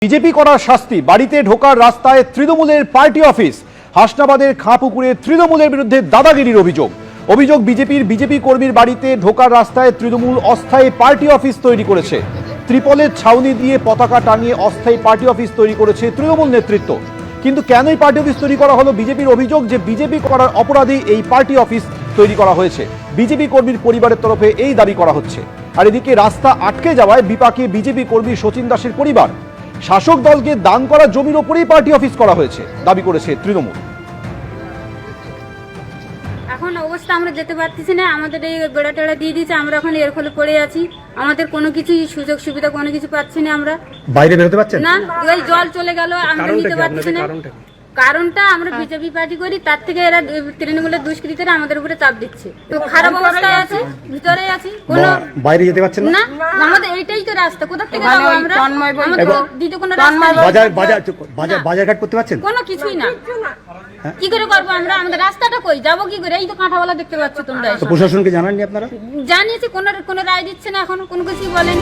BJP করার শাস্তি, বাড়িতে ঢোকার রাস্তায় তৃণমূলের পার্টি অফিস। হাসনাবাদের খাঁপুকুরে তৃণমূলের বিরুদ্ধে দাদাগিরির অভিযোগ বিজেপি কর্মীর বাড়িতে ঢোকার রাস্তায় তৃণমূল অস্থায়ী পার্টি অফিস তৈরি করেছে। ত্রিপলের ছাউনি দিয়ে পতাকা টাঙিয়ে অস্থায়ী পার্টি অফিস তৈরি করেছে তৃণমূল নেতৃত্ব। কিন্তু কেন এই পার্টি অফিস তৈরি করা হলো? বিজেপির অভিযোগ যে বিজেপি করার অপরাধী এই পার্টি অফিস তৈরি করা হয়েছে। বিজেপি কর্মীর পরিবারের তরফে এই দাবি করা হচ্ছে। আর এদিকে রাস্তা আটকে যাওয়ায় বিপাকে বিজেপি কর্মী শচীন দাসের পরিবার। শাসক দলকে দান করা জমির ওপরেই পার্টি অফিস করা হয়েছে দাবি করেছে তৃণমূল। এখন অবস্থা আমরা যেতে পারতেছি না, আমাদের এই বেড়া টেড়া দিয়ে দিয়েছে, আমরা এখন এর ফলে পড়ে আছি। আমাদের কোনো কিছু সুযোগ সুবিধা কোনো কিছু পাচ্ছি না, আমরা বাইরে বেরোতে পারছি না। এই জল চলে গেল, আমরা নিতে পারছি না। কারণটা আমরা বিজেপি পার্টি করি, তার থেকে এরা তৃণমূলের দুষ্কৃতীরা আমাদের উপরে চাপ দিচ্ছে। তো খারাপ অবস্থায় আছি, ভিতরে আছি, কোনো বাইরে যেতে পারছেন না। আমাদের এইটাই তো রাস্তা, কোথা থেকে যাবো আমরা? আমাদের দিতে কোনো বাজারঘাট করতে পারছেন? কোনো কিছুই না। কি করে করবো আমরা? আমাদের রাস্তাটা কই যাবো কি করে? এই তো কাঁঠাওয়ালা দেখতে পাচ্ছ তোমরা। প্রশাসনকে জানাননি আপনারা? জানিয়েছি, কোনো রায় দিচ্ছে না, এখনো কোনো কিছুই বলেন।